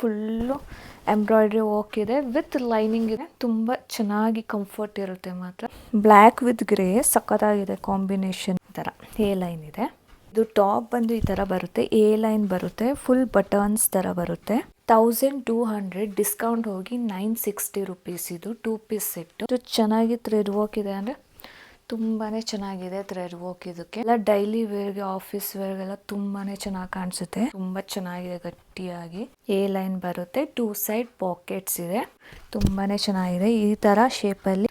Full embroidery work ಇದೆ with lining ಇದೆ. ತುಂಬ ಚೆನ್ನಾಗಿ ಕಂಫರ್ಟ್ ಇರುತ್ತೆ ಮಾತ್ರ. ಬ್ಲ್ಯಾಕ್ ವಿತ್ ಗ್ರೇ ಸಖತ್ತಾಗಿದೆ ಕಾಂಬಿನೇಷನ್. ಈ ಥರ ಎ ಲೈನ್ ಇದೆ. ಇದು ಟಾಪ್ ಬಂದು ಈ ಥರ ಬರುತ್ತೆ, ಎ ಲೈನ್ ಬರುತ್ತೆ, ಫುಲ್ ಬಟನ್ಸ್ ಥರ ಬರುತ್ತೆ. 1200 ಡಿಸ್ಕೌಂಟ್ ಹೋಗಿ 960 ರುಪೀಸ್. ಇದು 2 ಪೀಸ್ ಸೆಟ್. ಚೆನ್ನಾಗಿ ಥ್ರೆಡ್ ವರ್ಕ್ ಇದೆ, ಅಂದರೆ ತುಂಬಾನೇ ಚೆನ್ನಾಗಿದೆ ಥ್ರೆಡ್ ವರ್ಕ್. ಇದಕ್ಕೆ ಎಲ್ಲ ಡೈಲಿ ವೇರ್ಗೆ, ಆಫೀಸ್ ವೇರ್ಗೆಲ್ಲ ತುಂಬಾನೇ ಚೆನ್ನಾಗಿ ಕಾಣಿಸುತ್ತೆ. ತುಂಬಾ ಚೆನ್ನಾಗಿದೆ, ಗಟ್ಟಿಯಾಗಿ ಎ ಲೈನ್ ಬರುತ್ತೆ. 2 ಸೈಡ್ ಪಾಕೆಟ್ಸ್ ಇದೆ. ತುಂಬಾನೇ ಚೆನ್ನಾಗಿದೆ. ಈ ತರ ಶೇಪ್ ಅಲ್ಲಿ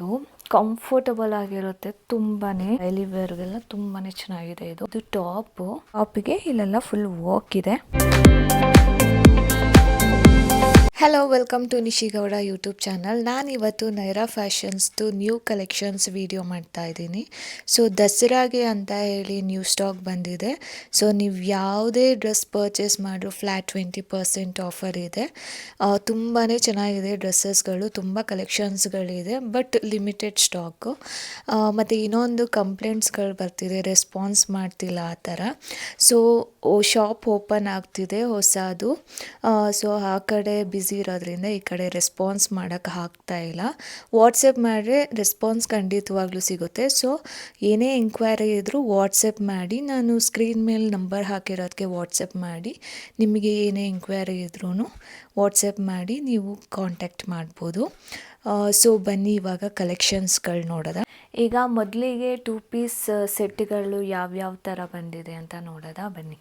ಕಂಫರ್ಟಬಲ್ ಆಗಿರುತ್ತೆ. ತುಂಬಾನೇ ಡೈಲಿ ವೇರ್ಗೆಲ್ಲ ತುಂಬಾನೇ ಚೆನ್ನಾಗಿದೆ. ಇದು ಟಾಪ್ಗೆ ಇಲ್ಲೆಲ್ಲ ಫುಲ್ ವರ್ಕ್ ಇದೆ. Hello, welcome to ನಿಶಿಗೌಡ YouTube channel. ನಾನು ಇವತ್ತು ನೈರಾ ಫ್ಯಾಷನ್ಸ್ದು ನ್ಯೂ ಕಲೆಕ್ಷನ್ಸ್ ವಿಡಿಯೋ ಮಾಡ್ತಾ ಇದ್ದೀನಿ. ಸೊ ದಸರಾಗೆ ಅಂತ ಹೇಳಿ ನ್ಯೂ ಸ್ಟಾಕ್ ಬಂದಿದೆ. ಸೊ ನೀವು ಯಾವುದೇ ಡ್ರೆಸ್ ಪರ್ಚೇಸ್ ಮಾಡಿದ್ರು ಫ್ಲ್ಯಾಟ್ 20% ಆಫರ್ ಇದೆ. ತುಂಬಾ ಚೆನ್ನಾಗಿದೆ ಡ್ರೆಸ್ಸಸ್ಗಳು, ತುಂಬ ಕಲೆಕ್ಷನ್ಸ್ಗಳಿದೆ, ಬಟ್ ಲಿಮಿಟೆಡ್ ಸ್ಟಾಕು. ಮತ್ತು ಇನ್ನೊಂದು ಕಂಪ್ಲೇಂಟ್ಸ್ಗಳು ಬರ್ತಿದೆ, ರೆಸ್ಪಾನ್ಸ್ ಮಾಡ್ತಿಲ್ಲ ಆ ಥರ. ಸೊ ಶಾಪ್ ಓಪನ್ ಆಗ್ತಿದೆ ಹೊಸದು. ಸೊ ಆ ಕಡೆ ಬ್ಯುಸಿ ಇರೋದ್ರಿಂದ ಈ ಕಡೆ ರೆಸ್ಪಾನ್ಸ್ ಮಾಡೋಕ್ಕೆ ಆಗ್ತಾ ಇಲ್ಲ. ವಾಟ್ಸಪ್ ಮಾಡಿದ್ರೆ ರೆಸ್ಪಾನ್ಸ್ ಖಂಡಿತವಾಗ್ಲೂ ಸಿಗುತ್ತೆ. ಸೊ ಏನೇ ಎಂಕ್ವೈರಿ ಇದ್ದರೂ ವಾಟ್ಸಪ್ ಮಾಡಿ, ನಾನು ಸ್ಕ್ರೀನ್ ಮೇಲೆ ನಂಬರ್ ಹಾಕಿರೋದಕ್ಕೆ ವಾಟ್ಸಪ್ ಮಾಡಿ, ನಿಮಗೆ ಏನೇ ಎಂಕ್ವೈರಿ ಇದ್ರೂ ವಾಟ್ಸಪ್ ಮಾಡಿ ನೀವು ಕಾಂಟ್ಯಾಕ್ಟ್ ಮಾಡ್ಬೋದು. ಸೊ ಬನ್ನಿ ಇವಾಗ ಕಲೆಕ್ಷನ್ಸ್ಗಳು ನೋಡೋದ. ಈಗ ಮೊದಲಿಗೆ 2 ಪೀಸ್ ಸೆಟ್ಗಳು ಯಾವ್ಯಾವ ಥರ ಬಂದಿದೆ ಅಂತ ನೋಡೋದ, ಬನ್ನಿ.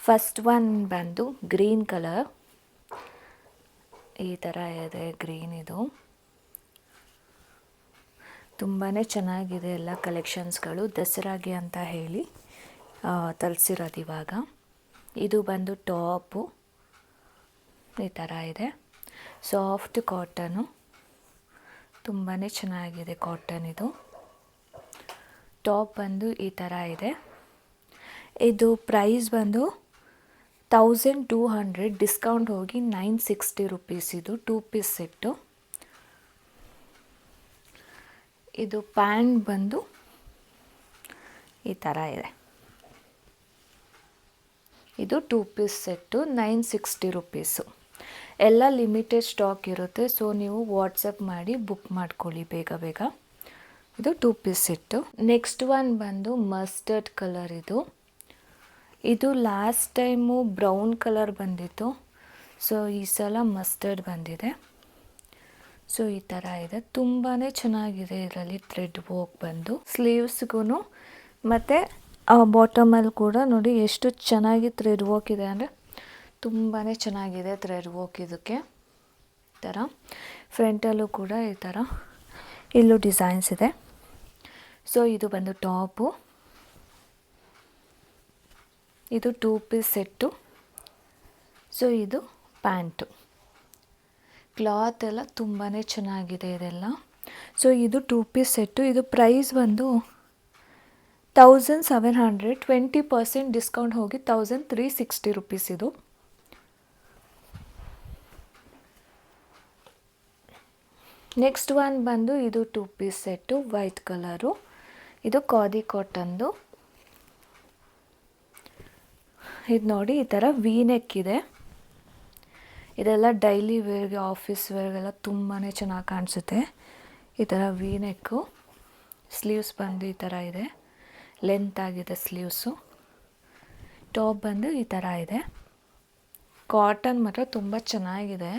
ಫಸ್ಟ್ ಒನ್ ಬಂದು ಗ್ರೀನ್ ಕಲರ್. ಈ ಥರ ಇದೆ ಗ್ರೀನ್. ಇದು ತುಂಬಾ ಚೆನ್ನಾಗಿದೆ. ಎಲ್ಲ ಕಲೆಕ್ಷನ್ಸ್ಗಳು ದಸರಾಗೆ ಅಂತ ಹೇಳಿ ತರಿಸಿರೋದು ಇವಾಗ. ಇದು ಬಂದು ಟಾಪು. ಈ ಥರ ಇದೆ, ಸಾಫ್ಟ್ ಕಾಟನು. ತುಂಬಾ ಚೆನ್ನಾಗಿದೆ ಕಾಟನ್. ಇದು ಟಾಪ್ ಬಂದು ಈ ಥರ ಇದೆ. ಇದು ಪ್ರೈಸ್ ಬಂದು 1200 ಡಿಸ್ಕೌಂಟ್ ಹೋಗಿ 960 ರುಪೀಸ್. ಇದು 2 ಪೀಸ್ ಸೆಟ್ಟು. ಇದು ಪ್ಯಾಂಟ್ ಬಂದು ಈ ಥರ ಇದೆ. ಇದು 2 ಪೀಸ್ ಸೆಟ್ಟು 960 ರುಪೀಸು. ಎಲ್ಲ ಲಿಮಿಟೆಡ್ ಸ್ಟಾಕ್ ಇರುತ್ತೆ. ಸೊ ನೀವು ವಾಟ್ಸಪ್ ಮಾಡಿ ಬುಕ್ ಮಾಡ್ಕೊಳ್ಳಿ ಬೇಗ ಬೇಗ. ಇದು 2 ಪೀಸ್ ಸೆಟ್ಟು. ನೆಕ್ಸ್ಟ್ ಒನ್ ಬಂದು ಮಸ್ಟರ್ಡ್ ಕಲರ್. ಇದು ಲಾಸ್ಟ್ ಟೈಮು ಬ್ರೌನ್ ಕಲರ್ ಬಂದಿತ್ತು. ಸೊ ಈ ಸಲ ಮಸ್ಟರ್ಡ್ ಬಂದಿದೆ. ಸೊ ಈ ಥರ ಇದೆ. ತುಂಬಾ ಚೆನ್ನಾಗಿದೆ. ಇದರಲ್ಲಿ ಥ್ರೆಡ್ ವರ್ಕ್ ಬಂದು ಸ್ಲೀವ್ಸ್ಗೂ ಮತ್ತು ಬಾಟಮಲ್ಲಿ ಕೂಡ ನೋಡಿ ಎಷ್ಟು ಚೆನ್ನಾಗಿ ಥ್ರೆಡ್ ವರ್ಕ್ ಇದೆ, ಅಂದರೆ ತುಂಬಾ ಚೆನ್ನಾಗಿದೆ ಥ್ರೆಡ್ ವರ್ಕ್ ಇದಕ್ಕೆ. ಈ ಥರ ಫ್ರಂಟಲ್ಲೂ ಕೂಡ ಈ ಥರ ಇಲ್ಲೂ ಡಿಸೈನ್ಸ್ ಇದೆ. ಸೊ ಇದು ಬಂದು ಟಾಪು. ಇದು 2 ಪೀಸ್ ಸೆಟ್ಟು. ಸೊ ಇದು ಪ್ಯಾಂಟು. ಕ್ಲಾತ್ ಎಲ್ಲ ತುಂಬಾ ಚೆನ್ನಾಗಿದೆ ಇದೆಲ್ಲ. ಸೊ ಇದು 2 ಪೀಸ್ ಸೆಟ್ಟು. ಇದು ಪ್ರೈಸ್ ಬಂದು 1700, 20% ಡಿಸ್ಕೌಂಟ್ ಹೋಗಿ 1360 ರುಪೀಸ್. ಇದು ನೆಕ್ಸ್ಟ್ ಒನ್ ಬಂದು ಇದು 2 ಪೀಸ್ ಸೆಟ್ಟು, ವೈಟ್ ಕಲರು. ಇದು ಖಾದಿ ಕಾಟನ್ದು. ಇದು ನೋಡಿ ಈ ಥರ ವಿ ನೆಕ್ ಇದೆ. ಇದೆಲ್ಲ ಡೈಲಿ ವೇರ್ಗೆ, ಆಫೀಸ್ ವೇರ್ಗೆಲ್ಲ ತುಂಬಾ ಚೆನ್ನಾಗಿ ಕಾಣಿಸುತ್ತೆ. ಈ ಥರ ವಿ ನೆಕ್ಕು. ಸ್ಲೀವ್ಸ್ ಬಂದು ಈ ಥರ ಇದೆ, ಲೆಂತ್ ಆಗಿದೆ ಸ್ಲೀವ್ಸು. ಟಾಪ್ ಬಂದು ಈ ಥರ ಇದೆ. ಕಾಟನ್ ಮಾತ್ರ ತುಂಬ ಚೆನ್ನಾಗಿದೆ.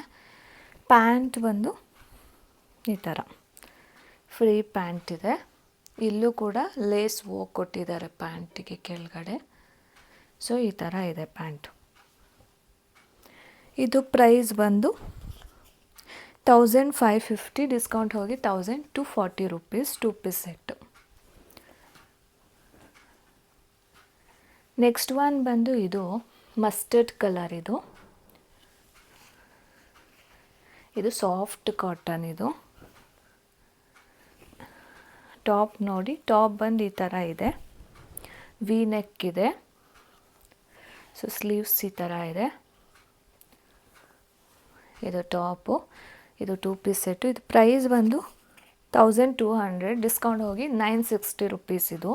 ಪ್ಯಾಂಟ್ ಬಂದು ಈ ಥರ ಫ್ರೀ ಪ್ಯಾಂಟ್ ಇದೆ. ಇಲ್ಲೂ ಕೂಡ ಲೇಸ್ ವರ್ಕ್ ಕೊಟ್ಟಿದ್ದಾರೆ ಪ್ಯಾಂಟಿಗೆ ಕೆಳಗಡೆ. ಸೊ ಈ ಥರ ಇದೆ ಪ್ಯಾಂಟು. ಇದು ಪ್ರೈಸ್ ಬಂದು 1550, ಡಿಸ್ಕೌಂಟ್ ಹೋಗಿ 1240 rupees. 2 piece set. Next one ಬಂದು ಇದು ಮಸ್ಟರ್ಡ್ ಕಲರ್. ಇದು ಸಾಫ್ಟ್ ಕಾಟನ್. ಇದು ಟಾಪ್ ನೋಡಿ, ಟಾಪ್ ಬಂದು ಈ ಥರ ಇದೆ, ವಿ ನೆಕ್ ಇದೆ. ಸೊ ಸ್ಲೀವ್ಸ್ ಈ ಥರ ಇದೆ. ಇದು ಟಾಪು. ಇದು 2 ಪೀಸ್ ಸೆಟ್ಟು. ಇದು ಪ್ರೈಸ್ ಬಂದು 1200, ಡಿಸ್ಕೌಂಟ್ ಹೋಗಿ 960 ರುಪೀಸ್. ಇದು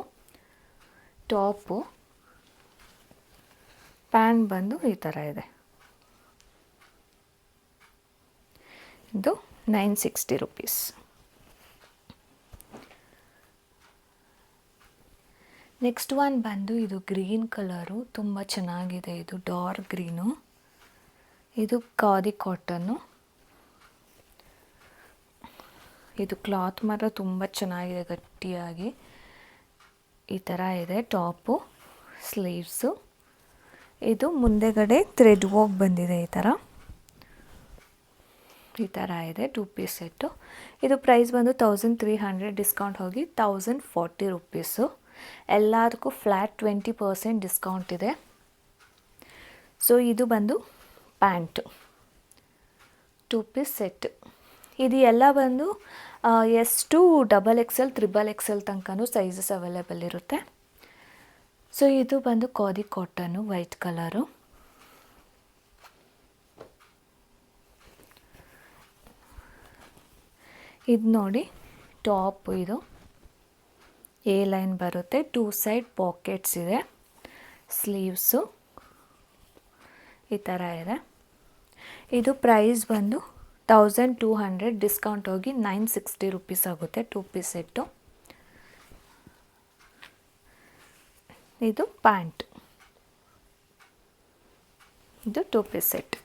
ಟಾಪು. ಪ್ಯಾಂಟ್ ಬಂದು ಈ ಥರ ಇದೆ. ಇದು 960 ರುಪೀಸ್. ನೆಕ್ಸ್ಟ್ ಒನ್ ಬಂದು ಇದು ಗ್ರೀನ್ ಕಲರು, ತುಂಬ ಚೆನ್ನಾಗಿದೆ. ಇದು ಡಾರ್ಕ್ ಗ್ರೀನು. ಇದು ಖಾದಿ ಕಾಟನ್ನು. ಇದು ಕ್ಲಾತ್ ಮಾತ್ರ ತುಂಬ ಚೆನ್ನಾಗಿದೆ, ಗಟ್ಟಿಯಾಗಿ ಈ ಥರ ಇದೆ. Top, sleeves. ಇದು ಮುಂದೆಗಡೆ ಥ್ರೆಡ್ ವರ್ಕ್ ಬಂದಿದೆ ಈ ಥರ ಇದೆ. 2 ಪೀಸ್ ಸೆಟ್ಟು. ಇದು ಪ್ರೈಸ್ ಬಂದು 1300, ಡಿಸ್ಕೌಂಟ್ ಹೋಗಿ 1040 ರುಪೀಸು. ಎಲ್ಲದಕ್ಕೂ ಫ್ಲ್ಯಾಟ್ 20% ಡಿಸ್ಕೌಂಟ್ ಇದೆ. ಸೊ ಇದು ಬಂದು ಪ್ಯಾಂಟು, 2 ಪೀಸ್ ಸೆಟ್. ಇದು ಎಲ್ಲ ಬಂದು ಎಷ್ಟು XXL, XXL ತನಕನೂ ಸೈಜಸ್ ಅವೈಲೇಬಲ್ ಇರುತ್ತೆ. ಸೊ ಇದು ಬಂದು ಖಾದಿ ಕಾಟನ್ನು, ವೈಟ್ ಕಲರು. ಇದು ನೋಡಿ ಟಾಪ್. ಇದು ಎ ಲೈನ್ ಬರುತ್ತೆ, 2 ಸೈಡ್ ಪಾಕೆಟ್ಸ್ ಇದೆ. ಸ್ಲೀವ್ಸು ಈ ಥರ ಇದೆ. ಇದು ಪ್ರೈಸ್ ಬಂದು 1200, ಡಿಸ್ಕೌಂಟ್ ಹೋಗಿ 960 ರುಪೀಸ್ ಆಗುತ್ತೆ. 2 ಪೀಸ್ ಸೆಟ್ಟು. ಇದು ಪ್ಯಾಂಟ್. ಇದು 2 ಪೀಸ್ ಸೆಟ್.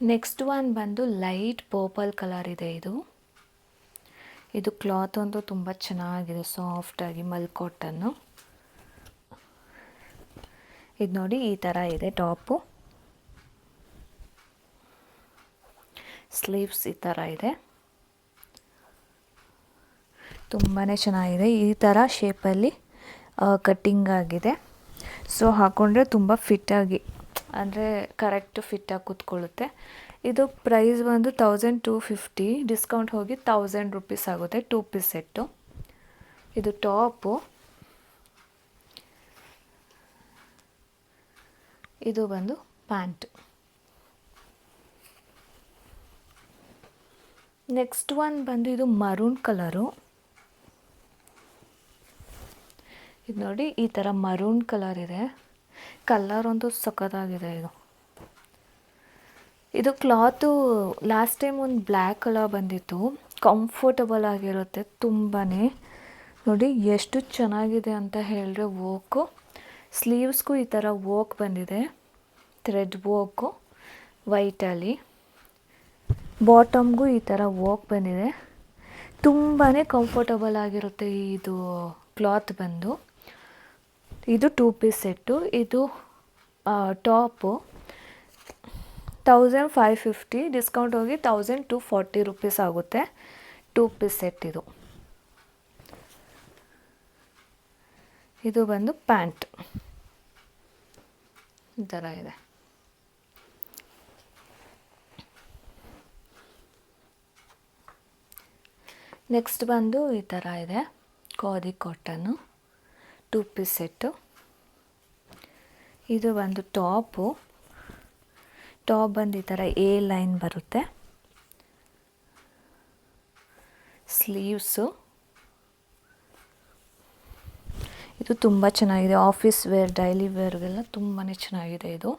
ನೆಕ್ಸ್ಟ್ ಒನ್ ಬಂದು ಲೈಟ್ ಪರ್ಪಲ್ ಕಲರ್ ಇದೆ. ಇದು ಕ್ಲಾತ್ ಅಂತೂ ತುಂಬ ಚೆನ್ನಾಗಿದೆ, ಸಾಫ್ಟಾಗಿ ಮಲ್ ಕಾಟನ್ನು. ಇದು ನೋಡಿ ಈ ಥರ ಇದೆ ಟಾಪು. ಸ್ಲೀವ್ಸ್ ಈ ಥರ ಇದೆ, ತುಂಬಾ ಚೆನ್ನಾಗಿದೆ. ಈ ಥರ ಶೇಪಲ್ಲಿ ಕಟ್ಟಿಂಗ್ ಆಗಿದೆ. ಸೊ ಹಾಕ್ಕೊಂಡ್ರೆ ತುಂಬ ಫಿಟ್ಟಾಗಿ, ಅಂದರೆ ಕರೆಕ್ಟ್ ಫಿಟ್ಟಾಗಿ ಕೂತ್ಕೊಳ್ಳುತ್ತೆ. ಇದು ಪ್ರೈಸ್ ಬಂದು 1250, ಡಿಸ್ಕೌಂಟ್ ಹೋಗಿ 1000 ರುಪೀಸ್ ಆಗುತ್ತೆ. 2 ಪೀಸ್ ಸೆಟ್ಟು. ಇದು ಟಾಪು. ಇದು ಬಂದು ಪ್ಯಾಂಟ್. ನೆಕ್ಸ್ಟ್ ಒನ್ ಬಂದು ಇದು ಮರೂನ್ ಕಲರು. ಇದು ನೋಡಿ ಈ ಥರ ಮರೂನ್ ಕಲರ್ ಇದೆ. ಕಲರ್ ಅಂತೂ ಸಖತ್ತಾಗಿದೆ. ಇದು ಕ್ಲಾತು ಲಾಸ್ಟ್ ಟೈಮ್ ಒಂದು ಬ್ಲ್ಯಾಕ್ ಕಲರ್ ಬಂದಿತ್ತು. ಕಂಫರ್ಟಬಲ್ ಆಗಿರುತ್ತೆ ತುಂಬಾ. ನೋಡಿ ಎಷ್ಟು ಚೆನ್ನಾಗಿದೆ ಅಂತ ಹೇಳಿದ್ರೆ ವರ್ಕು. ಸ್ಲೀವ್ಸ್ಗೂ ಈ ಥರ ವರ್ಕ್ ಬಂದಿದೆ, ಥ್ರೆಡ್ ವರ್ಕು ವೈಟಲ್ಲಿ. ಬಾಟಮ್ಗೂ ಈ ಥರ ವರ್ಕ್ ಬಂದಿದೆ. ತುಂಬಾ ಕಂಫರ್ಟಬಲ್ ಆಗಿರುತ್ತೆ ಇದು ಕ್ಲಾತ್ ಬಂದು. ಇದು 2 ಪೀಸ್ ಸೆಟ್ಟು. ಇದು ಟಾಪು 1550, ಡಿಸ್ಕೌಂಟ್ ಹೋಗಿ 1240 ರುಪೀಸ್ ಆಗುತ್ತೆ. 2 ಪೀಸ್ ಸೆಟ್ ಇದು. ಇದು ಬಂದು ಪ್ಯಾಂಟ್ ಈ ಥರ ಇದೆ. ನೆಕ್ಸ್ಟ್ ಬಂದು ಈ ಥರ ಇದೆ, ಖಾದಿ ಕಾಟನ್ನು, 2 ಪೀಸ್ ಸೆಟ್ಟು. ಇದು ಬಂದು ಟಾಪು. ಟಾಪ್ ಬಂದು ಈ ಥರ ಎ ಲೈನ್ ಬರುತ್ತೆ. ಸ್ಲೀವ್ಸು. ಇದು ತುಂಬ ಚೆನ್ನಾಗಿದೆ, ಆಫೀಸ್ ವೇರ್, ಡೈಲಿ ವೇರ್ಗೆಲ್ಲ ತುಂಬಾ ಚೆನ್ನಾಗಿದೆ ಇದು.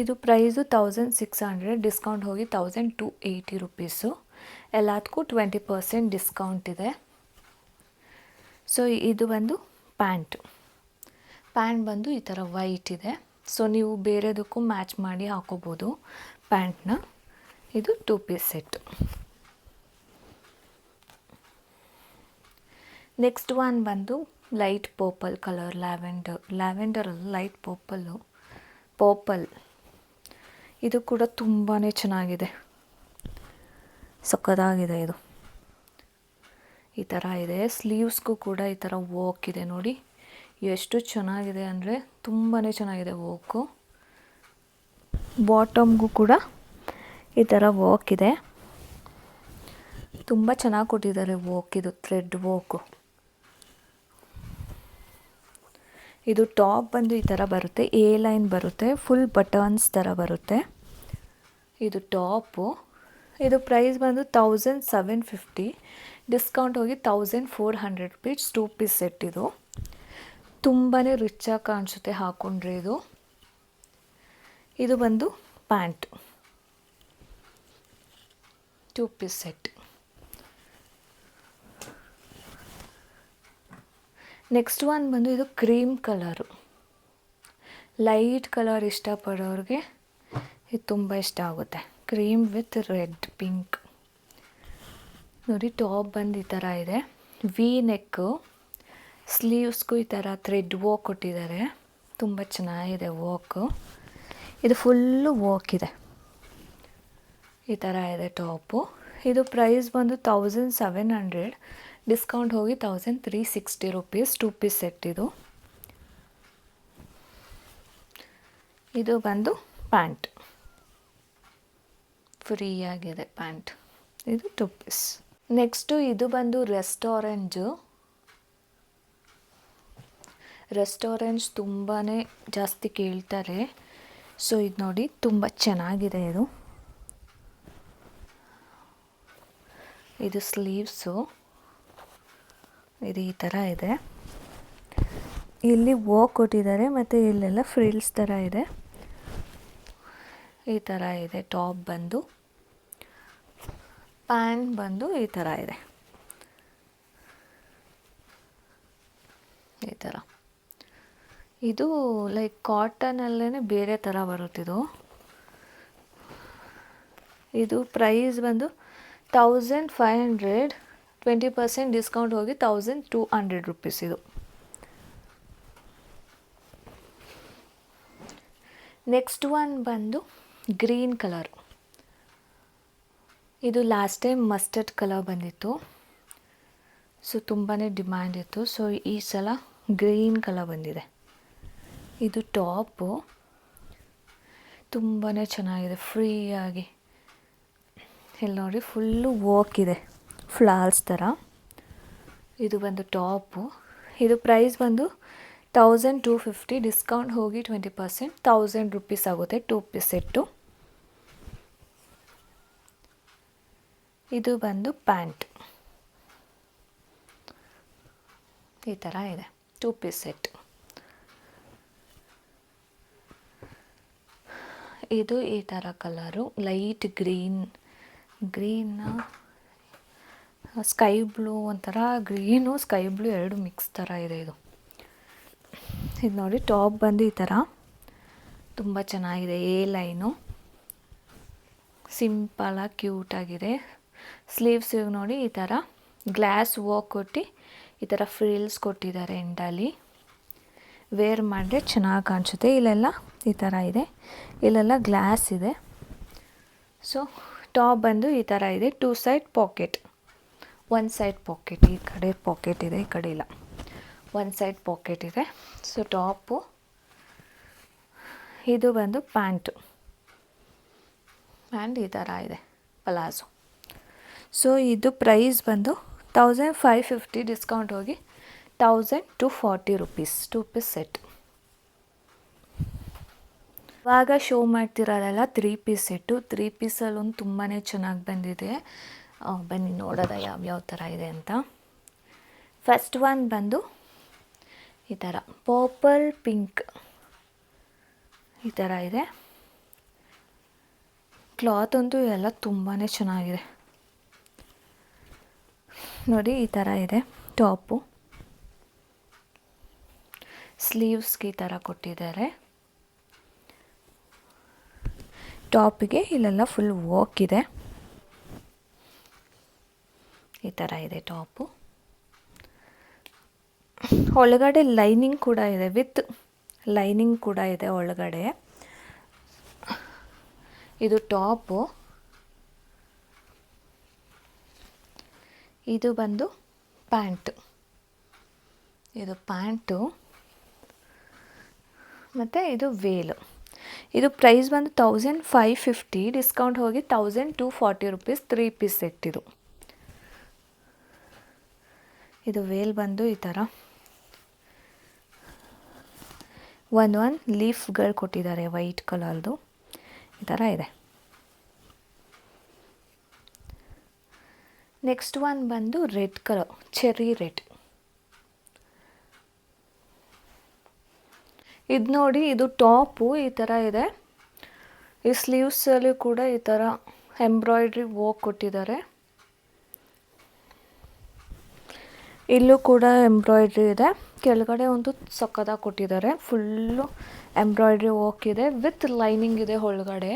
ಇದು ಪ್ರೈಸು 1600, ಡಿಸ್ಕೌಂಟ್ ಹೋಗಿ 1280 ರುಪೀಸು. ಎಲ್ಲದಕ್ಕೂ 20% ಡಿಸ್ಕೌಂಟ್ ಇದೆ. ಸೊ ಇದು ಬಂದು ಪ್ಯಾಂಟು. ಪ್ಯಾಂಟ್ ಬಂದು ಈ ಥರ ವೈಟ್ ಇದೆ. ಸೊ ನೀವು ಬೇರೆದಕ್ಕೂ ಮ್ಯಾಚ್ ಮಾಡಿ ಹಾಕೋಬೋದು ಪ್ಯಾಂಟ್ನ. ಇದು 2 ಪೀಸ್ ಸೆಟ್ಟು. ನೆಕ್ಸ್ಟ್ ಒನ್ ಬಂದು light purple colour, lavender light purple. ಇದು ಕೂಡ ತುಂಬಾ ಚೆನ್ನಾಗಿದೆ, ಸಕ್ಕತ್ತಾಗಿದೆ. ಇದು ಈ ಥರ ಇದೆ. ಸ್ಲೀವ್ಸ್ಗೂ ಕೂಡ ಈ ಥರ ವರ್ಕ್ ಇದೆ ನೋಡಿ, ಎಷ್ಟು ಚೆನ್ನಾಗಿದೆ ಅಂದರೆ ತುಂಬಾ ಚೆನ್ನಾಗಿದೆ ವರ್ಕು. ಬಾಟಮ್ಗೂ ಕೂಡ ಈ ಥರ ವರ್ಕ್ ಇದೆ, ತುಂಬ ಚೆನ್ನಾಗಿ ಕೊಟ್ಟಿದ್ದಾರೆ ವರ್ಕ್. ಇದು ಥ್ರೆಡ್ ವರ್ಕು. ಇದು ಟಾಪ್ ಬಂದು ಈ ಥರ ಬರುತ್ತೆ, ಎ ಲೈನ್ ಬರುತ್ತೆ, ಫುಲ್ ಬಟನ್ಸ್ ಥರ ಬರುತ್ತೆ. ಇದು ಟಾಪು. ಇದು ಪ್ರೈಸ್ ಬಂದು 1750, ಡಿಸ್ಕೌಂಟ್ ಹೋಗಿ 1400 ರುಪೀಸ್. 2 ಪೀಸ್ ಸೆಟ್ ಇದು. ತುಂಬಾ ರಿಚ್ಚಾಗಿ ಕಾಣಿಸುತ್ತೆ ಹಾಕ್ಕೊಂಡ್ರೆ. ಇದು ಬಂದು pant, 2 piece set. Next one ಬಂದು ಇದು ಕ್ರೀಮ್ ಕಲರು, ಲೈಟ್ ಕಲರ್ ಇಷ್ಟಪಡೋರಿಗೆ ಇದು ತುಂಬ ಇಷ್ಟ ಆಗುತ್ತೆ. Cream with red pink. ನೋಡಿ ಟಾಪ್ ಬಂದು ಈ ಥರ ಇದೆ, ವಿ ನೆಕ್ಕು, ಸ್ಲೀವ್ಸ್ಗೂ ಈ ಥರ ಥ್ರೆಡ್ ವರ್ಕ್ ಕೊಟ್ಟಿದ್ದಾರೆ, ತುಂಬ ಚೆನ್ನಾಗಿದೆ ವರ್ಕು. ಇದು ಫುಲ್ಲು ವರ್ಕ್ ಇದೆ, ಈ ಥರ ಇದೆ ಟಾಪು. ಇದು ಪ್ರೈಸ್ ಬಂದು 1700, ಡಿಸ್ಕೌಂಟ್ ಹೋಗಿ 1360 ರೂಪೀಸ್, 2 ಪೀಸ್ ಸೆಟ್ ಇದು. ಇದು ಬಂದು ಪ್ಯಾಂಟ್, ಫ್ರೀ ಆಗಿದೆ ಪ್ಯಾಂಟ್, ಇದು 2 ಪೀಸ್. ನೆಕ್ಸ್ಟು ಇದು ಬಂದು ರೆಸ್ಟೋರೆಂಟ್ಸ್ ತುಂಬಾ ಜಾಸ್ತಿ ಕೇಳ್ತಾರೆ. ಸೊ ಇದು ನೋಡಿ ತುಂಬ ಚೆನ್ನಾಗಿದೆ. ಇದು ಸ್ಲೀವ್ಸು, ಇದು ಈ ಥರ ಇದೆ, ಇಲ್ಲಿ ವರ್ಕ್ ಕೊಟ್ಟಿದ್ದಾರೆ ಮತ್ತು ಇಲ್ಲೆಲ್ಲ ಫ್ರಿಲ್ಸ್ ಥರ ಇದೆ, ಈ ಥರ ಇದೆ. ಟಾಪ್ ಬಂದು, ಪ್ಯಾಂಟ್ ಬಂದು ಈ ಥರ ಇದೆ, ಈ ಥರ. ಇದು ಲೈಕ್ ಕಾಟನಲ್ಲೇ ಬೇರೆ ಥರ ಬರುತ್ತಿದ್ದು. ಇದು ಪ್ರೈಸ್ ಬಂದು 1500, 20% ಡಿಸ್ಕೌಂಟ್ ಹೋಗಿ 1200 ರೂಪೀಸ್ ಇದು. ನೆಕ್ಸ್ಟ್ ಒನ್ ಬಂದು ಗ್ರೀನ್ ಕಲರ್. ಇದು ಲಾಸ್ಟ್ ಟೈಮ್ ಮಸ್ಟರ್ಡ್ ಕಲರ್ ಬಂದಿತ್ತು, ಸೊ ತುಂಬಾ ಡಿಮ್ಯಾಂಡ್ ಇತ್ತು. ಸೊ ಈ ಸಲ ಗ್ರೀನ್ ಕಲರ್ ಬಂದಿದೆ. ಇದು ಟಾಪು ತುಂಬಾ ಚೆನ್ನಾಗಿದೆ, ಫ್ರೀಯಾಗಿ. ಇಲ್ಲಿ ನೋಡಿ ಫುಲ್ಲು ವರ್ಕ್ ಇದೆ, ಫ್ಲಾರ್ಸ್ ಥರ. ಇದು ಬಂದು ಟಾಪು. ಇದು ಪ್ರೈಸ್ ಬಂದು 1250, ಡಿಸ್ಕೌಂಟ್ ಹೋಗಿ 20%, 1000 ರೂಪೀಸ್ ಆಗುತ್ತೆ, 2 ಪೀಸ್ ಸೆಟ್ಟು. ಇದು ಬಂದು ಪ್ಯಾಂಟ್, ಈ ಥರ ಇದೆ, 2 ಪೀಸ್ ಸೆಟ್. ಇದು ಈ ಥರ colour, light green, sky blue, ಒಂಥರ ಗ್ರೀನು ಸ್ಕೈ ಬ್ಲೂ ಎರಡು ಮಿಕ್ಸ್ ಥರ ಇದೆ ಇದು. ಇದು ನೋಡಿ ಟಾಪ್ ಬಂದು ಈ ಥರ ತುಂಬ ಚೆನ್ನಾಗಿದೆ, ಎ ಲೈನು, ಸಿಂಪಲಾಗಿ ಕ್ಯೂಟಾಗಿದೆ. ಸ್ಲೀವ್ಸ್ ನೋಡಿ ಈ ಥರ ಗ್ಲಾಸ್ ವರ್ಕ್ ಕೊಟ್ಟು ಈ ಥರ ಫ್ರಿಲ್ಸ್ ಕೊಟ್ಟಿದ್ದಾರೆ ಎಂಡಲ್ಲಿ. ವೇರ್ ಮಾಡಿದ್ರೆ ಚೆನ್ನಾಗಿ ಕಾಣಿಸುತ್ತೆ. ಇಲ್ಲೆಲ್ಲ ಈ ಥರ ಇದೆ, ಇಲ್ಲೆಲ್ಲ ಗ್ಲಾಸ್ ಇದೆ. ಸೊ ಟಾಪ್ ಬಂದು ಈ ಥರ ಇದೆ, 2 ಸೈಡ್ ಪಾಕೆಟ್, 1 ಸೈಡ್ ಪಾಕೆಟ್, ಈ ಕಡೆ ಪಾಕೆಟ್ ಇದೆ, ಈ ಕಡೆ ಇಲ್ಲ, 1 ಸೈಡ್ ಪಾಕೆಟ್ ಇದೆ. So top. ಇದು ಬಂದು ಪ್ಯಾಂಟು, ಪ್ಯಾಂಟ್ ಈ ಥರ ಇದೆ, ಪಲಾಜೋ. ಸೊ ಇದು ಪ್ರೈಸ್ ಬಂದು 1550, ಡಿಸ್ಕೌಂಟ್ ಹೋಗಿ 1240 ರೂಪೀಸ್, 2 ಪೀಸ್ ಸೆಟ್. ಇವಾಗ ಶೋ ಮಾಡ್ತಿರೋದೆಲ್ಲ 3 ಪೀಸ್ ಸೆಟ್ಟು. 3 ಪೀಸಲ್ಲೊಂದು ತುಂಬಾ ಚೆನ್ನಾಗಿ ಬಂದಿದೆ, ಬನ್ನಿ ನೋಡೋದ ಯಾವ್ಯಾವ ಥರ ಇದೆ ಅಂತ. ಫಸ್ಟ್ ಒನ್ ಬಂದು ಈ ಥರ ಪರ್ಪಲ್ ಪಿಂಕ್, ಈ ಥರ ಇದೆ. ಕ್ಲಾತ್ ಅಂತೂ ಎಲ್ಲ ತುಂಬಾ ಚೆನ್ನಾಗಿದೆ ನೋಡಿ, ಈ ಥರ ಇದೆ ಟಾಪು. ಸ್ಲೀವ್ಸ್ಗೆ ಈ ಥರ ಕೊಟ್ಟಿದ್ದಾರೆ. ಟಾಪಿಗೆ ಇಲ್ಲೆಲ್ಲ ಫುಲ್ ವರ್ಕ್ ಇದೆ, ಈ ಥರ ಇದೆ ಟಾಪು. ಒಳಗಡೆ ಲೈನಿಂಗ್ ಕೂಡ ಇದೆ, ವಿತ್ ಲೈನಿಂಗ್ ಕೂಡ ಇದೆ ಒಳಗಡೆ. ಇದು ಟಾಪು. ಇದು ಬಂದು ಪ್ಯಾಂಟು, ಇದು ಪ್ಯಾಂಟು ಮತ್ತು ಇದು ವೇಲು. ಇದು ಪ್ರೈಸ್ ಬಂದು 1550, ಡಿಸ್ಕೌಂಟ್ ಹೋಗಿ 1240 ರೂಪೀಸ್, 3 ಪೀಸ್ ಸೆಟ್ ಇದು. ಇದು ವೇಲ್ ಬಂದು ಈ ಥರ ಒಂದು ಲೀಫ್ಗಳು ಕೊಟ್ಟಿದ್ದಾರೆ ವೈಟ್ ಕಲರ್ದು, ಈ ಥರ ಇದೆ. ನೆಕ್ಸ್ಟ್ ಒನ್ ಬಂದು ರೆಡ್ ಕಲರ್, ಚೆರ್ರಿ ರೆಡ್. ಇದು ನೋಡಿ, ಇದು ಟಾಪು ಈ ಥರ ಇದೆ. ಈ ಸ್ಲೀವ್ಸಲ್ಲಿ ಕೂಡ ಈ ಥರ ಎಂಬ್ರಾಯ್ಡ್ರಿ ವರ್ಕ್ ಕೊಟ್ಟಿದ್ದಾರೆ. ಇಲ್ಲೂ ಕೂಡ ಎಂಬ್ರಾಯ್ಡ್ರಿ ಇದೆ. ಕೆಳಗಡೆ ಒಂದು ಸಕ್ಕದಾಗಿ ಕೊಟ್ಟಿದ್ದಾರೆ. ಫುಲ್ಲು ಎಂಬ್ರಾಯ್ಡ್ರಿ ವರ್ಕ್ ಇದೆ ವಿತ್ ಲೈನಿಂಗ್ ಇದೆ ಒಳಗಡೆ.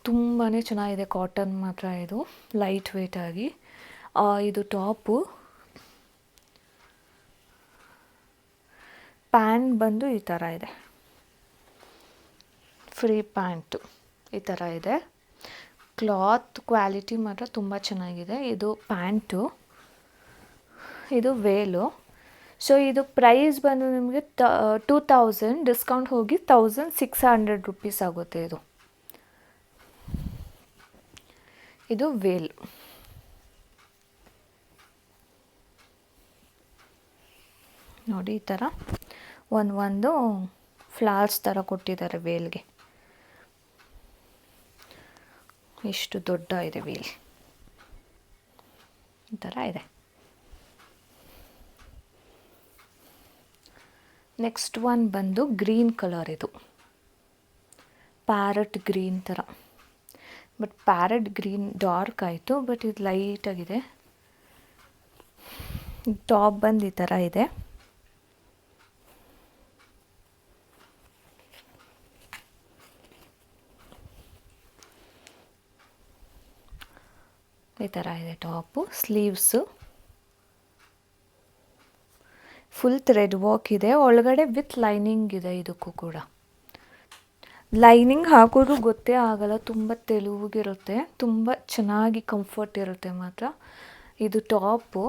ತುಂಬಾ ಚೆನ್ನಾಗಿದೆ. ಕಾಟನ್ ಮಾತ್ರ ಇದು, ಲೈಟ್ ವೆಯ್ಟ್ ಆಗಿ. ಇದು ಟಾಪು. ಪ್ಯಾಂಟ್ ಬಂದು ಈ ಥರ ಇದೆ, ಫ್ರೀ ಪ್ಯಾಂಟು ಈ ಥರ ಇದೆ. ಕ್ಲಾತ್ ಕ್ವಾಲಿಟಿ ಮಾತ್ರ ತುಂಬ ಚೆನ್ನಾಗಿದೆ. ಇದು ಪ್ಯಾಂಟು, ಇದು ವೇಲು. ಸೊ ಇದು ಪ್ರೈಸ್ ಬಂದು ನಿಮಗೆ 2000, ಡಿಸ್ಕೌಂಟ್ ಹೋಗಿ 1600 ರುಪೀಸ್ ಆಗುತ್ತೆ. ಇದು ವೇಲ್. ನೋಡಿ, ಈ ಥರ ಒಂದು ಫ್ಲವರ್ಸ್ ಥರ ಕೊಟ್ಟಿದ್ದಾರೆ ವೇಲ್ಗೆ. ಎಷ್ಟು ದೊಡ್ಡ ಇದೆ ವೇಲ್, ಈ ಥರ ಇದೆ. ನೆಕ್ಸ್ಟ್ ಒನ್ ಬಂದು ಗ್ರೀನ್ ಕಲರ್. ಇದು ಪ್ಯಾರಟ್ ಗ್ರೀನ್ ಥರ, ಬಟ್ ಪ್ಯಾರಟ್ ಗ್ರೀನ್ ಡಾರ್ಕ್ ಆಯಿತು, ಬಟ್ ಇದು ಲೈಟಾಗಿದೆ. ಟಾಪ್ ಬಂದು ಈ ಥರ ಇದೆ. ಈ ಥರ ಇದೆ top. Sleeves full thread work ಇದೆ. ಒಳಗಡೆ ವಿತ್ ಲೈನಿಂಗ್ ಇದೆ. ಇದಕ್ಕೂ ಕೂಡ ಲೈನಿಂಗ್ ಹಾಕೋದು ಗೊತ್ತೇ ಆಗಲ್ಲ, ತುಂಬ ತೆಳುವಾಗಿರುತ್ತೆ, ತುಂಬ ಚೆನ್ನಾಗಿ ಕಂಫರ್ಟ್ ಇರುತ್ತೆ ಮಾತ್ರ. ಇದು ಟಾಪು.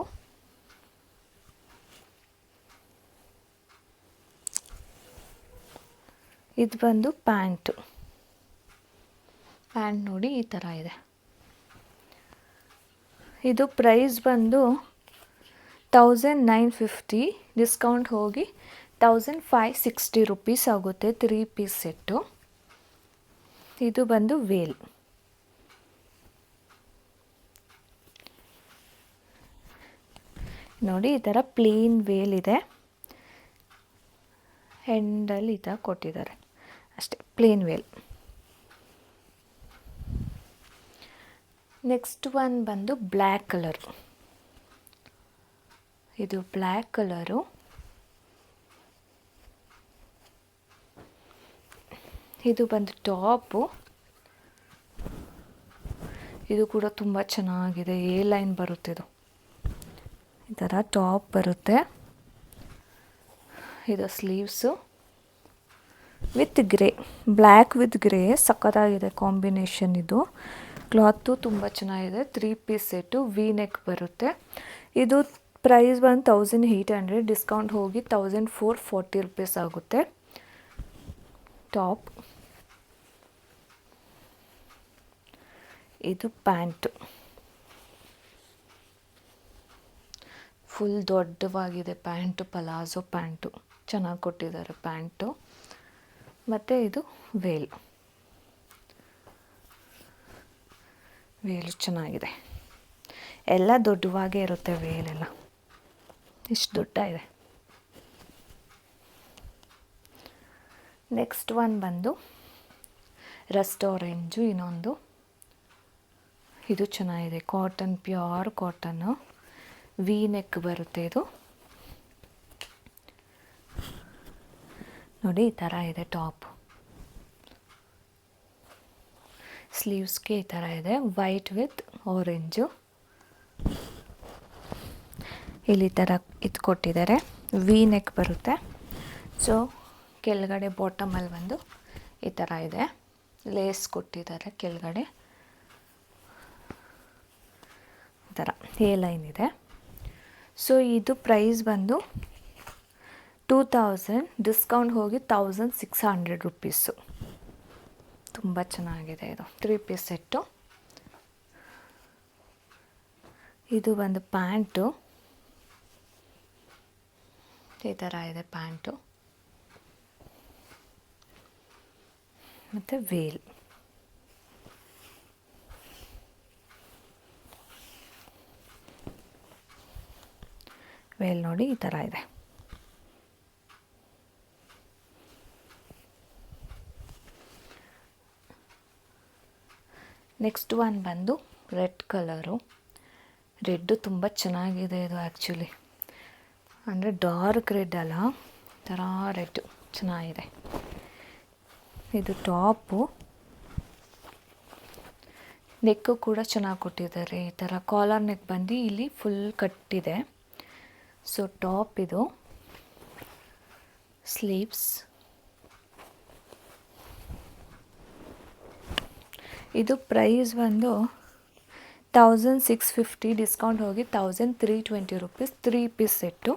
ಇದು ಬಂದು ಪ್ಯಾಂಟು. ಪ್ಯಾಂಟ್ ನೋಡಿ ಈ ಥರ ಇದೆ. ಇದು ಪ್ರೈಸ್ ಬಂದು 1950, ಡಿಸ್ಕೌಂಟ್ ಹೋಗಿ 1560 ರುಪೀಸ್ ಆಗುತ್ತೆ. 3 ಪೀಸ್ ಸೆಟ್ಟು. ಇದು ಬಂದು ವೇಲ್. ನೋಡಿ, ಈ ಥರ ಪ್ಲೇನ್ ವೇಲ್ ಇದೆ. ಹೆಂಡಲ್ಲಿ ಈ ಥರ ಕೊಟ್ಟಿದ್ದಾರೆ ಅಷ್ಟೇ, ಪ್ಲೇನ್ ವೇಲ್. ನೆಕ್ಸ್ಟ್ ಒನ್ ಬಂದು ಬ್ಲ್ಯಾಕ್ ಕಲರ್. ಇದು ಬ್ಲ್ಯಾಕ್ ಕಲರು. ಇದು ಬಂದು ಟಾಪು. ಇದು ಕೂಡ ತುಂಬ ಚೆನ್ನಾಗಿದೆ. ಎ ಲೈನ್ ಬರುತ್ತೆ. ಇದು ಈ ಥರ ಟಾಪ್ ಬರುತ್ತೆ. ಇದು sleeves with grey, black with grey ಸಕ್ಕತ್ತಾಗಿದೆ ಕಾಂಬಿನೇಷನ್. ಇದು ಕ್ಲಾತು ತುಂಬ ಚೆನ್ನಾಗಿದೆ. 3 ಪೀಸ್ ಸೆಟ್ಟು, ವಿ ನೆಕ್ ಬರುತ್ತೆ. ಇದು ಪ್ರೈಸ್ ಬಂದು 1800, ಡಿಸ್ಕೌಂಟ್ ಹೋಗಿ 1440 ರುಪೀಸ್ ಆಗುತ್ತೆ. ಟಾಪ್. ಇದು ಪ್ಯಾಂಟು. ಫುಲ್ ದೊಡ್ಡವಾಗಿದೆ ಪ್ಯಾಂಟು, ಪಲಾಜೋ ಪ್ಯಾಂಟು ಚೆನ್ನಾಗಿ ಕೊಟ್ಟಿದ್ದಾರೆ ಪ್ಯಾಂಟು. ಮತ್ತು ಇದು ವೇಲ್. ವೇಲು ಚೆನ್ನಾಗಿದೆ. ಎಲ್ಲ ದೊಡ್ಡವಾಗೇ ಇರುತ್ತೆ ವೇಲೆಲ್ಲ. ಇಷ್ಟು ದೊಡ್ಡ ಇದೆ. ನೆಕ್ಸ್ಟ್ ಒನ್ ಬಂದು ರಸ್ಟ್ ಆರೆಂಜು. ಇನ್ನೊಂದು ಇದು ಚೆನ್ನಾಗಿದೆ. Cotton, pure cotton, V neck ಬರುತ್ತೆ. ಇದು ನೋಡಿ ಈ ಥರ ಇದೆ ಟಾಪ್. ಸ್ಲೀವ್ಸ್ಗೆ ಈ ಥರ ಇದೆ, ವೈಟ್ ವಿತ್ ಆರೆಂಜು. ಇಲ್ಲಿ ಈ ಥರ ಇದು ಕೊಟ್ಟಿದ್ದಾರೆ, ವಿ ನೆಕ್ ಬರುತ್ತೆ. ಸೊ ಕೆಳಗಡೆ ಬಾಟಮಲ್ಲಿ ಒಂದು ಈ ಥರ ಇದೆ, ಲೇಸ್ ಕೊಟ್ಟಿದ್ದಾರೆ ಕೆಳಗಡೆ. ಈ ಥರ ಎ ಲೈನ್ ಇದೆ. ಸೊ ಇದು ಪ್ರೈಸ್ ಬಂದು 2000, ಡಿಸ್ಕೌಂಟ್ ಹೋಗಿ 1600 ರುಪೀಸು. ತುಂಬ ಚೆನ್ನಾಗಿದೆ. ಇದು 3 ಪೀಸ್ ಸೆಟ್ಟು. ಇದು ಒಂದು ಪ್ಯಾಂಟು. ಈ ಥರ ಇದೆ ಪ್ಯಾಂಟು. ಮತ್ತು ವೇಲ್. ವೇಲ್ ನೋಡಿ ಈ ಥರ ಇದೆ. ನೆಕ್ಸ್ಟ್ ಒನ್ ಬಂದು ರೆಡ್ ಕಲರು. ರೆಡ್ಡು ತುಂಬ ಚೆನ್ನಾಗಿದೆ ಇದು ಆ್ಯಕ್ಚುಲಿ, ಅಂದರೆ ಡಾರ್ಕ್ ರೆಡ್ ಅಲ್ಲ, ಥರ ರೆಡ್ ಚೆನ್ನಾಗಿದೆ. ಇದು ಟಾಪು, ನೆಕ್ಕು ಕೂಡ ಚೆನ್ನಾಗಿ ಕೊಟ್ಟಿದ್ದಾರೆ. ಈ ಥರ ಕಾಲರ್ ನೆಕ್ ಬಂದು ಇಲ್ಲಿ ಫುಲ್ ಕಟ್ಟಿದೆ. ಸೊ ಟಾಪ್ ಇದು, ಸ್ಲೀವ್ಸ್. ಇದು ಪ್ರೈಸ್ ಬಂದು 1650, ಡಿಸ್ಕೌಂಟ್ ಹೋಗಿ 1320 ರೂಪೀಸ್. 3 piece set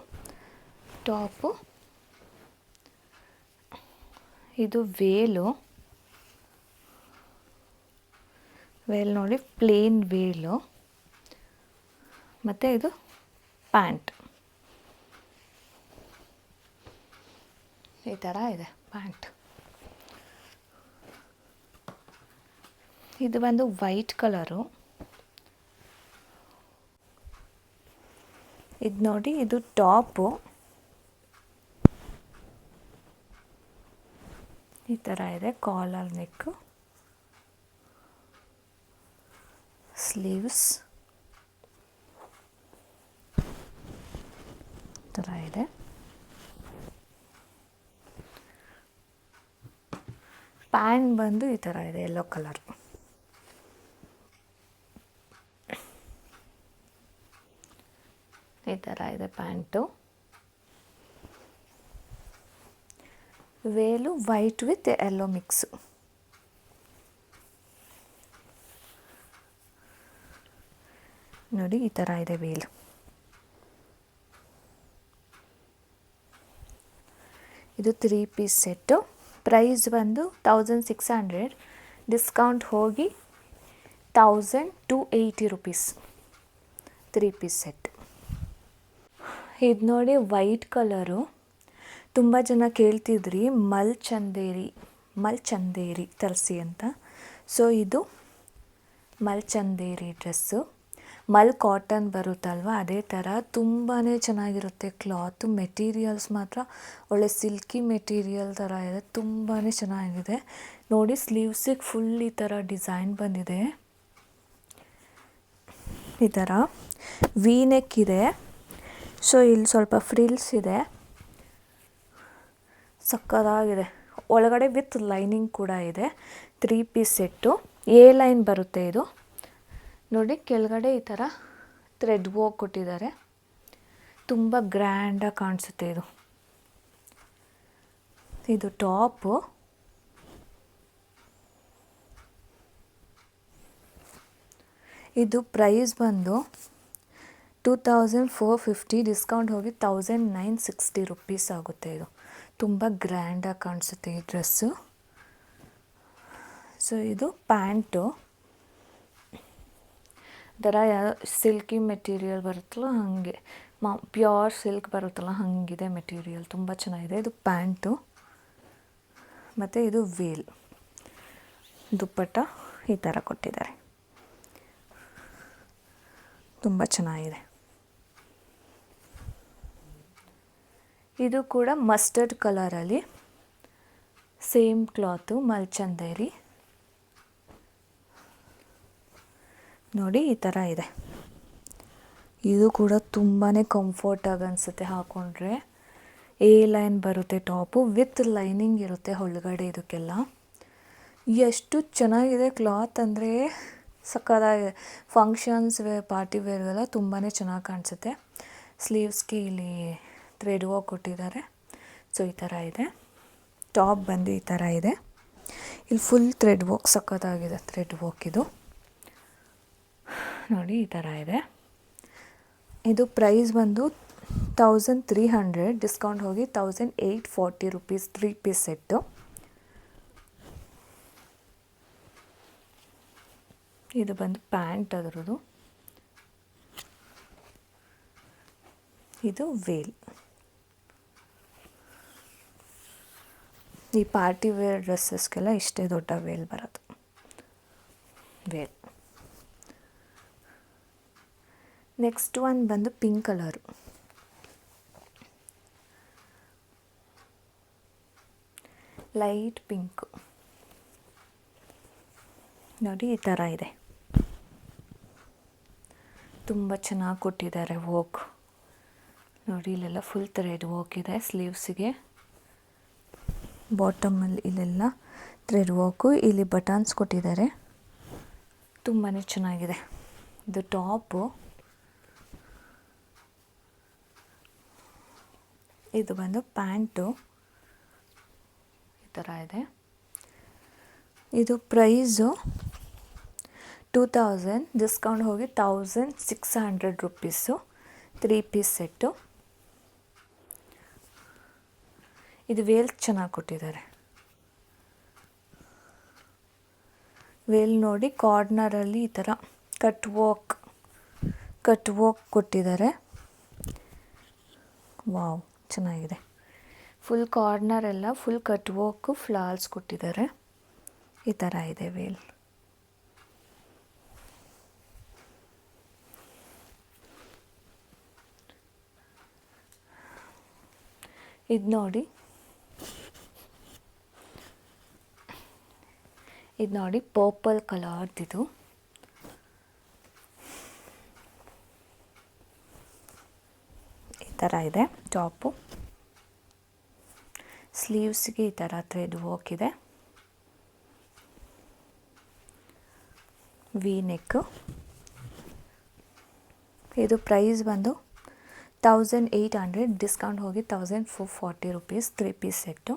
top. ಇದು ವೇಲು ನೋಡಿ, ಪ್ಲೇನ್ ವೇಲು. ಮತ್ತು ಇದು ಪ್ಯಾಂಟ್, ಈ ಥರ ಇದೆ ಪ್ಯಾಂಟ್. ಇದು ಬಂದು ವೈಟ್ ಕಲರು. ಇದು ನೋಡಿ, ಇದು ಟಾಪು, ಈ ಥರ ಇದೆ. ಕಾಲರ್ ನೆಕ್ಕು, ಸ್ಲೀವ್ಸ್ ಈ ಥರ ಇದೆ. ಪ್ಯಾಂಟ್ ಬಂದು ಈ ಥರ ಇದೆ, ಯೆಲ್ಲೋ ಕಲರ್. ಈ ಥರ ಇದೆ pant. Velu white with yellow mix. ನೋಡಿ, ಈ ಥರ ಇದೆ ವೇಲು. ಇದು 3 ಪೀಸ್ ಸೆಟ್ಟು. ಪ್ರೈಸ್ ಬಂದು 1600, ಡಿಸ್ಕೌಂಟ್ ಹೋಗಿ 1280 ರೂಪೀಸ್. 3 piece set. ಇದು ನೋಡಿ, ವೈಟ್ ಕಲರು. ತುಂಬ ಜನ ಕೇಳ್ತಿದ್ರಿ ಮಲ್ ಚಂದೇರಿ ತರಿಸಿ ಅಂತ. ಸೊ ಇದು ಮಲ್ ಚಂದೇರಿ ಡ್ರೆಸ್ಸು. ಮಲ್ ಕಾಟನ್ ಬರುತ್ತಲ್ವ, ಅದೇ ಥರ ತುಂಬಾ ಚೆನ್ನಾಗಿರುತ್ತೆ ಕ್ಲಾತು. ಮೆಟೀರಿಯಲ್ಸ್ ಮಾತ್ರ ಒಳ್ಳೆ ಸಿಲ್ಕಿ ಮೆಟೀರಿಯಲ್ ಥರ ಇದೆ, ತುಂಬಾ ಚೆನ್ನಾಗಿದೆ. ನೋಡಿ, ಸ್ಲೀವ್ಸಿಗೆ ಫುಲ್ ಈ ಥರ ಡಿಸೈನ್ ಬಂದಿದೆ. ಈ ಥರ ವಿ ನೆಕ್ ಇದೆ. ಸೊ ಇಲ್ಲಿ ಸ್ವಲ್ಪ ಫ್ರಿಲ್ಸ್ ಇದೆ, ಸಕ್ಕತ್ತಾಗಿದೆ. ಒಳಗಡೆ ವಿತ್ ಲೈನಿಂಗ್ ಕೂಡ ಇದೆ. 3 ಪೀಸ್ ಸೆಟ್ಟು. ಎ ಲೈನ್ ಬರುತ್ತೆ ಇದು. ನೋಡಿ, ಕೆಳಗಡೆ ಈ ಥರ ಥ್ರೆಡ್ ವರ್ಕ್ ಕೊಟ್ಟಿದ್ದಾರೆ. ತುಂಬ ಗ್ರ್ಯಾಂಡಾಗಿ ಕಾಣಿಸುತ್ತೆ ಇದು. ಇದು ಟಾಪು. ಇದು ಪ್ರೈಸ್ ಬಂದು 2450, ಡಿಸ್ಕೌಂಟ್ ಹೋಗಿ 1960 ರೂಪೀಸ್ ಆಗುತ್ತೆ. ಇದು ತುಂಬ ಗ್ರ್ಯಾಂಡಾಗಿ ಕಾಣಿಸುತ್ತೆ ಈ ಡ್ರೆಸ್ಸು. ಸೊ ಇದು ಪ್ಯಾಂಟು. ಥರ ಸಿಲ್ಕಿ ಮೆಟೀರಿಯಲ್ ಬರುತ್ತಲ್ಲ ಹಾಗೆ, ಪ್ಯೂರ್ ಸಿಲ್ಕ್ ಬರುತ್ತಲ್ಲ ಹಾಗಿದೆ ಮೆಟೀರಿಯಲ್, ತುಂಬ ಚೆನ್ನಾಗಿದೆ. ಇದು ಪ್ಯಾಂಟು. ಮತ್ತು ಇದು ವೇಲ್. ದುಪ್ಪಟ್ಟ ಈ ಥರ ಕೊಟ್ಟಿದ್ದಾರೆ, ತುಂಬ ಚೆನ್ನಾಗಿದೆ. ಇದು ಕೂಡ ಮಸ್ಟರ್ಡ್ ಕಲರಲ್ಲಿ, ಸೇಮ್ ಕ್ಲಾತು, ಮಲ್ಚಂದೇರಿ. ನೋಡಿ, ಈ ಥರ ಇದೆ. ಇದು ಕೂಡ ತುಂಬಾ ಕಂಫರ್ಟಾಗಿ ಅನಿಸುತ್ತೆ ಹಾಕ್ಕೊಂಡ್ರೆ. ಎ ಲೈನ್ ಬರುತ್ತೆ ಟಾಪು, ವಿತ್ ಲೈನಿಂಗ್ ಇರುತ್ತೆ ಒಳಗಡೆ. ಇದಕ್ಕೆಲ್ಲ ಎಷ್ಟು ಚೆನ್ನಾಗಿದೆ ಕ್ಲಾತ್ ಅಂದರೆ ಸಕ್ಕತ್ತಾಗಿದೆ. ಫಂಕ್ಷನ್ಸ್ ಪಾರ್ಟಿ ವೇರ್ಗೆಲ್ಲ ತುಂಬಾ ಚೆನ್ನಾಗಿ ಕಾಣಿಸುತ್ತೆ. ಸ್ಲೀವ್ಸ್ಗೆ ಇಲ್ಲಿ ಥ್ರೆಡ್ ವರ್ಕ್ ಕೊಟ್ಟಿದ್ದಾರೆ. ಸೊ ಈ ಥರ ಇದೆ. ಟಾಪ್ ಬಂದು ಈ ಥರ ಇದೆ. ಇಲ್ಲಿ ಫುಲ್ ಥ್ರೆಡ್ ವರ್ಕ್, ಸಕ್ಕತ್ತಾಗಿದೆ ಥ್ರೆಡ್ ವರ್ಕ್ ಇದು. ನೋಡಿ, ಈ ಥರ ಇದೆ. ಇದು ಪ್ರೈಸ್ ಬಂದು 1300, ಡಿಸ್ಕೌಂಟ್ ಹೋಗಿ 1840 ರೂಪೀಸ್. 3 piece set. ಇದು ಬಂದು ಪ್ಯಾಂಟ್ ಅದರದ್ದು. ಇದು ವೇಲ್. ಈ ಪಾರ್ಟಿ ವೇರ್ ಡ್ರೆಸ್ಸಸ್ಗೆಲ್ಲ ಇಷ್ಟೇ ದೊಡ್ಡ ವೇಲ್ ಬರೋದು. ವೇಲ್. ನೆಕ್ಸ್ಟ್ ಒನ್ ಬಂದು ಪಿಂಕ್ ಕಲರು. Light pink. ನೋಡಿ ಈ ಥರ ಇದೆ, ತುಂಬ ಚೆನ್ನಾಗಿ ಕೊಟ್ಟಿದ್ದಾರೆ ವರ್ಕ್. ನೋಡಿ ಇಲ್ಲೆಲ್ಲ ಫುಲ್ ಥ್ರೆಡ್ ವರ್ಕ್ ಇದೆ ಸ್ಲೀವ್ಸಿಗೆ, ಬಾಟಮಲ್ಲಿ ಇಲ್ಲೆಲ್ಲ ಥ್ರೆಡ್ ವರ್ಕು, ಇಲ್ಲಿ ಬಟನ್ಸ್ ಕೊಟ್ಟಿದ್ದಾರೆ, ತುಂಬಾ ಚೆನ್ನಾಗಿದೆ. ಇದು ಟಾಪು, ಇದು ಬಂದು ಪ್ಯಾಂಟು, ಈ ಥರ ಇದೆ. ಇದು ಪ್ರೈಸು 2000, ಡಿಸ್ಕೌಂಟ್ ಹೋಗಿ 1600 ರುಪೀಸು, 3 ಪೀಸ್ ಸೆಟ್ಟು. ಇದು ವೇಲ್ ಚೆನ್ನಾಗಿ ಕೊಟ್ಟಿದ್ದಾರೆ. ವೇಲ್ ನೋಡಿ ಕಾರ್ನರಲ್ಲಿ ಈ ಥರ ಕಟ್ ವರ್ಕ್ ಕೊಟ್ಟಿದ್ದಾರೆ. ವಾವ್, ಚೆನ್ನಾಗಿದೆ. ಫುಲ್ ಕಾರ್ನರೆಲ್ಲ ಫುಲ್ ಕಟ್ ವರ್ಕು, ಫ್ಲಾರ್ಸ್ ಕೊಟ್ಟಿದ್ದಾರೆ. ಈ ಥರ ಇದೆ ವೇಲ್. ಇದು ನೋಡಿ ಪರ್ಪಲ್ ಕಲರ್ದಿದು. ಈ ಥರ ಇದೆ ಟಾಪು. ಸ್ಲೀವ್ಸ್ಗೆ ಈ ಥರ ಥ್ರೆಡ್ ವರ್ಕ್ ಇದೆ, ವಿ ನೆಕ್. ಇದು ಪ್ರೈಸ್ ಬಂದು 1800, ಡಿಸ್ಕೌಂಟ್ ಹೋಗಿ 1440 ರುಪೀಸ್, 3 ಪೀಸ್ ಸೆಟ್ಟು.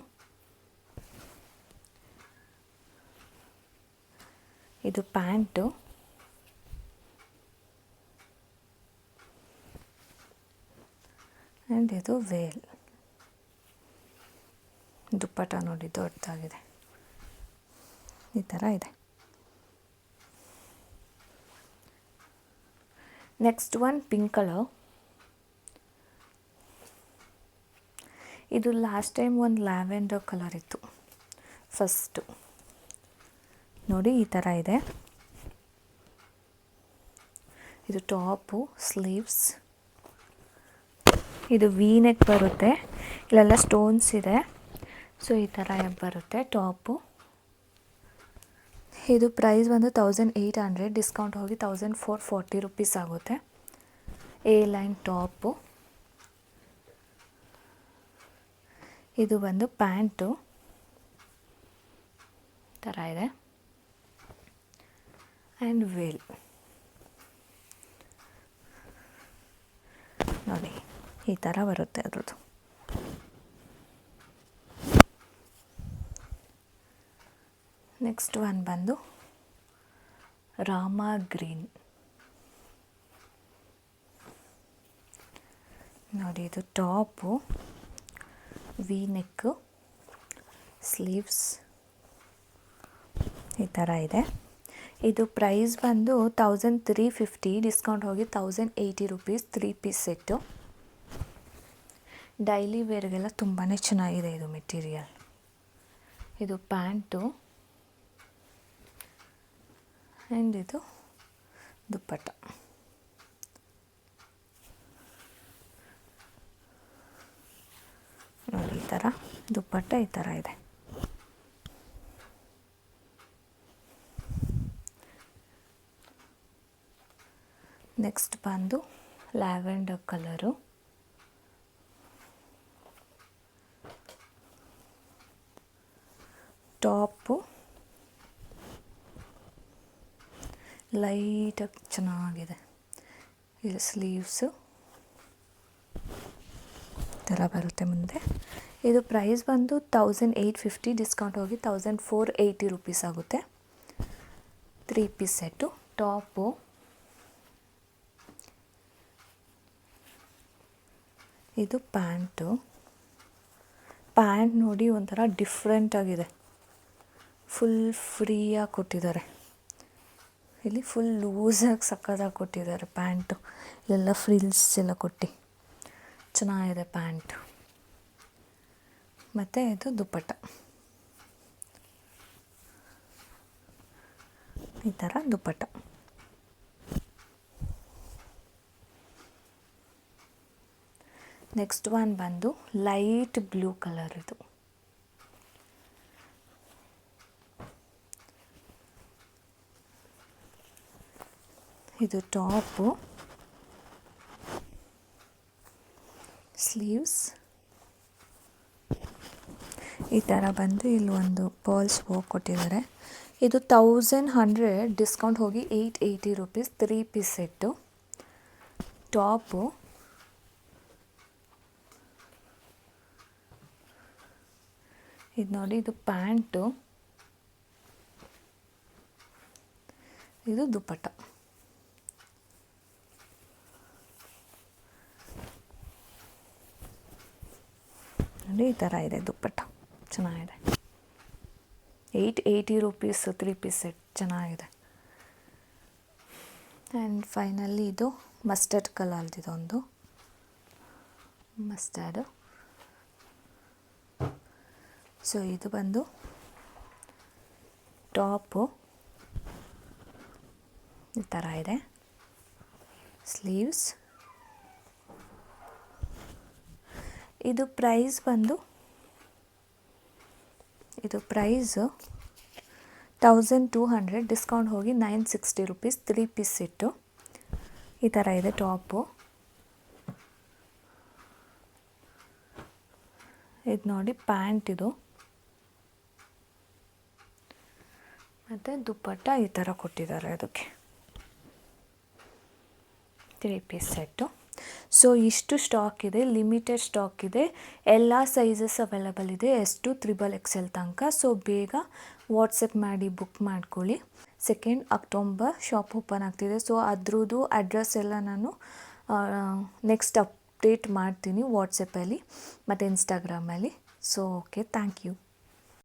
ಇದು ಪ್ಯಾಂಟು, ಆ್ಯಂಡ್ ಇದು ವೇಲ್. ದುಪ್ಪಟ ನೋಡಿ ದೊಡ್ಡದಾಗಿದೆ, ಈ ಥರ ಇದೆ. Next one pink colour. ಇದು ಲಾಸ್ಟ್ ಟೈಮ್ ಒಂದು ಲ್ಯಾವೆಂಡರ್ ಕಲರ್ ಇತ್ತು ಫಸ್ಟು. ನೋಡಿ ಈ ಥರ ಇದೆ. ಇದು ಟಾಪು, ಸ್ಲೀವ್ಸ್. ಇದು ವಿ ನೆಕ್ ಬರುತ್ತೆ, ಇಲ್ಲೆಲ್ಲ ಸ್ಟೋನ್ಸ್ ಇದೆ, ಸೊ ಈ ಥರ ಬರುತ್ತೆ ಟಾಪು. ಇದು ಪ್ರೈಸ್ ಬಂದು 1800, ಡಿಸ್ಕೌಂಟ್ ಹೋಗಿ 1440 ರುಪೀಸ್ ಆಗುತ್ತೆ. A line top. ಇದು ಬಂದು ಪ್ಯಾಂಟು, ಥರ ಇದೆ, ಆ್ಯಂಡ್ ವೇಲ್. ನೋಡಿ ಈ ಥರ ಬರುತ್ತೆ ಅದ್ರದ್ದು. ನೆಕ್ಸ್ಟ್ ಒನ್ ಬಂದು ರಾಮ ಗ್ರೀನ್. ನೋಡಿ ಇದು ಟಾಪು, ವಿ ನೆಕ್ಕು, ಸ್ಲೀವ್ಸ್, ಈ ಥರ ಇದೆ. ಇದು ಪ್ರೈಸ್ ಬಂದು 1350, ಡಿಸ್ಕೌಂಟ್ ಹೋಗಿ 1080 ರುಪೀಸ್, 3 ಪೀಸ್ ಸೆಟ್ಟು. ಡೈಲಿ ವೇರ್ಗೆಲ್ಲ ತುಂಬಾ ಚೆನ್ನಾಗಿದೆ ಇದು ಮೆಟೀರಿಯಲ್. ಇದು ಪ್ಯಾಂಟು, ಆ್ಯಂಡ್ ಇದು ದುಪ್ಪಟ್ಟ. ನೋಡಿ ಈ ಥರ ದುಪ್ಪಟ್ಟ ಈ ಥರ ಇದೆ. ನೆಕ್ಸ್ಟ್ ಬಂದು ಲ್ಯಾವೆಂಡರ್ ಕಲರು. ಟಾಪು ಲೈಟಾಗಿ ಚೆನ್ನಾಗಿದೆ. ಇದು ಸ್ಲೀವ್ಸು ಥರ ಬರುತ್ತೆ ಮುಂದೆ. ಇದು ಪ್ರೈಸ್ ಬಂದು 1850, ಡಿಸ್ಕೌಂಟ್ ಹೋಗಿ 1480 ರುಪೀಸ್ ಆಗುತ್ತೆ. 3 ಪೀಸ್ ಸೆಟ್ಟು. ಟಾಪು, ಇದು ಪ್ಯಾಂಟು. ಪ್ಯಾಂಟ್ ನೋಡಿ ಒಂಥರ ಡಿಫ್ರೆಂಟಾಗಿದೆ, ಫುಲ್ ಫ್ರೀಯಾಗಿ ಕೊಟ್ಟಿದ್ದಾರೆ. ಇಲ್ಲಿ ಫುಲ್ ಲೂಸಾಗಿ ಸಕ್ಕತ್ತಾಗಿ ಕೊಟ್ಟಿದ್ದಾರೆ ಪ್ಯಾಂಟು. ಇಲ್ಲೆಲ್ಲ ಫ್ರಿಲ್ಸ್ ಎಲ್ಲ ಕೊಟ್ಟು ಚೆನ್ನಾಗಿದೆ ಪ್ಯಾಂಟು. ಮತ್ತು ಇದು ದುಪ್ಪಟ್ಟ, ಈ ಥರ ದುಪ್ಪಟ್ಟ. ನೆಕ್ಸ್ಟ್ ಒನ್ ಬಂದು ಲೈಟ್ ಬ್ಲೂ ಕಲರ್. ಇದು ಇದು ಟಾಪು, ಸ್ಲೀವ್ಸ್ ಈ ಥರ ಬಂದು ಇಲ್ಲಿ ಒಂದು ಪರ್ಲ್ಸ್ ವರ್ಕ್ ಕೊಟ್ಟಿದ್ದಾರೆ. ಇದು 1100, ಡಿಸ್ಕೌಂಟ್ ಹೋಗಿ 880 ರುಪೀಸ್, 3 ಪೀಸ್ ಸೆಟ್ಟು. ಟಾಪು ಇದು ನೋಡಿ, ಇದು ಪ್ಯಾಂಟು, ಇದು ದುಪ್ಪಟ್ಟ. ನೋಡಿ ಈ ಥರ ಇದೆ ದುಪ್ಪಟ್ಟ, ಚೆನ್ನಾಗಿದೆ. 880 ರುಪೀಸ್, 3 ಪೀಸ್ ಸೆಟ್, ಚೆನ್ನಾಗಿದೆ. ಆ್ಯಂಡ್ ಫೈನಲಿ ಇದು ಮಸ್ಟರ್ಡ್ ಕಲರ್ದಿದೊಂದು ಮಸ್ಟರ್ಡು. ಸೊ ಇದು ಬಂದು ಟಾಪು, ಈ ಥರ ಇದೆ. ಸ್ಲೀವ್ಸ್, ಇದು ಪ್ರೈಸ್ ಬಂದು 1200, ಡಿಸ್ಕೌಂಟ್ ಹೋಗಿ 960 ರುಪೀಸ್, 3 ಪೀಸ್ ಸೆಟ್ಟು. ಈ ಥರ ಇದೆ ಟಾಪು. ಇದು ನೋಡಿ ಪ್ಯಾಂಟ್, ಇದು ಮತ್ತು ದುಪ್ಪಟ್ಟ ಈ ಥರ ಕೊಟ್ಟಿದ್ದಾರೆ ಅದಕ್ಕೆ, 3 ಪೀಸ್ ಸೆಟ್ಟು. ಸೊ ಇಷ್ಟು ಸ್ಟಾಕ್ ಇದೆ, ಲಿಮಿಟೆಡ್ ಸ್ಟಾಕ್ ಇದೆ, ಎಲ್ಲ ಸೈಜಸ್ ಅವೈಲಬಲ್ ಇದೆ, S2 XXL ತನಕ. ಸೊ ಬೇಗ ವಾಟ್ಸಪ್ ಮಾಡಿ ಬುಕ್ ಮಾಡ್ಕೊಳ್ಳಿ. 2 ಅಕ್ಟೋಬರ್ ಶಾಪ್ ಓಪನ್ ಆಗ್ತಿದೆ. ಸೊ ಅದ್ರದ್ದು ಅಡ್ರೆಸ್ ಎಲ್ಲ ನಾನು ನೆಕ್ಸ್ಟ್ ಅಪ್ಡೇಟ್ ಮಾಡ್ತೀನಿ ವಾಟ್ಸಪ್ಪಲ್ಲಿ ಮತ್ತು ಇನ್ಸ್ಟಾಗ್ರಾಮಲ್ಲಿ. So okay, thank you.